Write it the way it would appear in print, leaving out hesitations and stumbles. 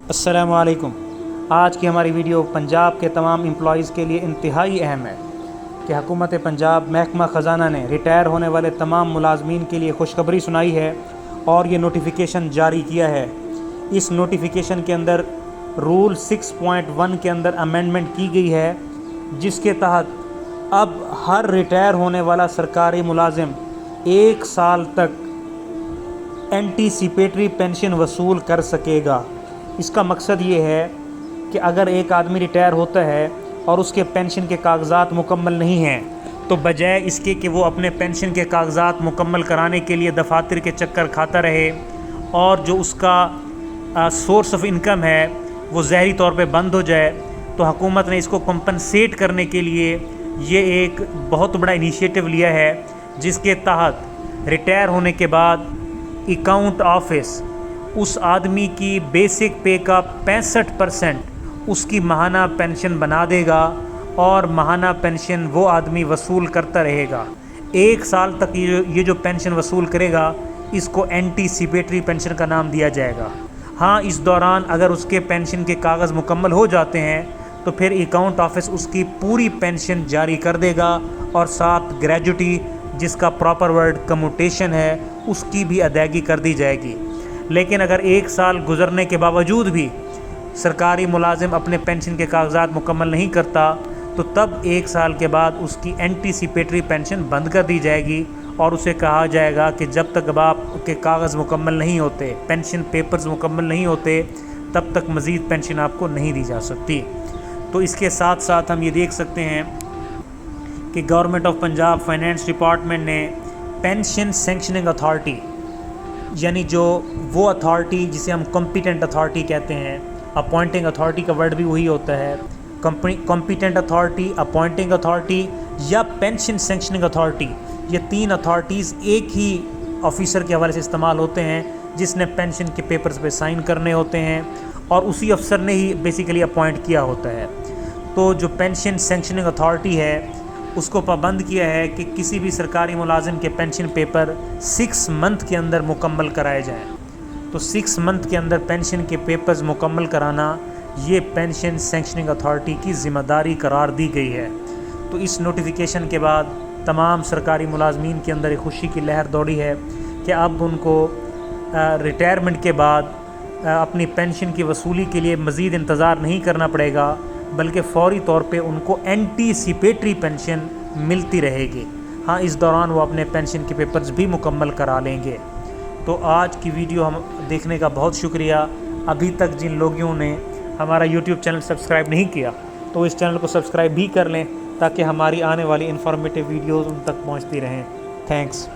السلام علیکم۔ آج کی ہماری ویڈیو پنجاب کے تمام امپلائیز کے لیے انتہائی اہم ہے کہ حکومت پنجاب محکمہ خزانہ نے ریٹائر ہونے والے تمام ملازمین کے لیے خوشخبری سنائی ہے اور یہ نوٹیفیکیشن جاری کیا ہے۔ اس نوٹیفیکیشن کے اندر رول 6.1 کے اندر امینڈمنٹ کی گئی ہے، جس کے تحت اب ہر ریٹائر ہونے والا سرکاری ملازم 1 سال تک اینٹیسپیٹری پینشن وصول کر سکے گا۔ اس کا مقصد یہ ہے کہ اگر ایک آدمی ریٹائر ہوتا ہے اور اس کے پینشن کے کاغذات مکمل نہیں ہیں، تو بجائے اس کے کہ وہ اپنے پینشن کے کاغذات مکمل کرانے کے لیے دفاتر کے چکر کھاتا رہے اور جو اس کا سورس آف انکم ہے وہ ظاہری طور پہ بند ہو جائے، تو حکومت نے اس کو کمپنسیٹ کرنے کے لیے یہ ایک بہت بڑا انیشیٹو لیا ہے، جس کے تحت ریٹائر ہونے کے بعد اکاؤنٹ آفس اس آدمی کی بیسک پے کا 65% اس کی ماہانہ پینشن بنا دے گا اور ماہانہ پینشن وہ آدمی وصول کرتا رہے گا۔ 1 سال تک یہ جو پینشن وصول کرے گا، اس کو اینٹیسپیٹری پینشن کا نام دیا جائے گا۔ ہاں، اس دوران اگر اس کے پینشن کے کاغذ مکمل ہو جاتے ہیں تو پھر اکاؤنٹ آفس اس کی پوری پینشن جاری کر دے گا اور ساتھ گریجوٹی، جس کا پراپر ورڈ کمیوٹیشن ہے، اس کی بھی ادائیگی کر دی جائے گی۔ لیکن اگر 1 سال گزرنے کے باوجود بھی سرکاری ملازم اپنے پینشن کے کاغذات مکمل نہیں کرتا، تو تب 1 سال کے بعد اس کی اینٹیسپیٹری پینشن بند کر دی جائے گی اور اسے کہا جائے گا کہ جب تک اب آپ کے کاغذ مکمل نہیں ہوتے، پینشن پیپرز مکمل نہیں ہوتے، تب تک مزید پینشن آپ کو نہیں دی جا سکتی۔ تو اس کے ساتھ ساتھ ہم یہ دیکھ سکتے ہیں کہ government of Punjab finance department نے پینشن سینکشننگ اتھارٹی، یعنی جو وہ اتھارٹی جسے ہم کمپیٹنٹ اتھارٹی کہتے ہیں، اپوائنٹنگ اتھارٹی کا ورڈ بھی وہی ہوتا ہے، کمپیٹنٹ اتھارٹی، اپوائنٹنگ اتھارٹی یا پینشن سینکشننگ اتھارٹی، یہ 3 اتھارٹیز ایک ہی آفیسر کے حوالے سے استعمال ہوتے ہیں، جس نے پینشن کے پیپرز پہ سائن کرنے ہوتے ہیں اور اسی افسر نے ہی بیسیکلی اپوائنٹ کیا ہوتا ہے۔ تو جو پینشن سینکشننگ اتھارٹی ہے، اس کو پابند کیا ہے کہ کسی بھی سرکاری ملازم کے پینشن پیپر 6 منتھ کے اندر مکمل کرائے جائیں۔ تو 6 منتھ کے اندر پینشن کے پیپرز مکمل کرانا یہ پینشن سینکشننگ اتھارٹی کی ذمہ داری قرار دی گئی ہے۔ تو اس نوٹیفیکیشن کے بعد تمام سرکاری ملازمین کے اندر ایک خوشی کی لہر دوڑی ہے کہ اب ان کو ریٹائرمنٹ کے بعد اپنی پینشن کی وصولی کے لیے مزید انتظار نہیں کرنا پڑے گا، بلکہ فوری طور پہ ان کو اینٹیسپیٹری پینشن ملتی رہے گی۔ ہاں، اس دوران وہ اپنے پینشن کے پیپرز بھی مکمل کرا لیں گے۔ تو آج کی ویڈیو ہم دیکھنے کا بہت شکریہ۔ ابھی تک جن لوگوں نے ہمارا یوٹیوب چینل سبسکرائب نہیں کیا، تو اس چینل کو سبسکرائب بھی کر لیں تاکہ ہماری آنے والی انفارمیٹیو ویڈیوز ان تک پہنچتی رہیں۔ تھینکس۔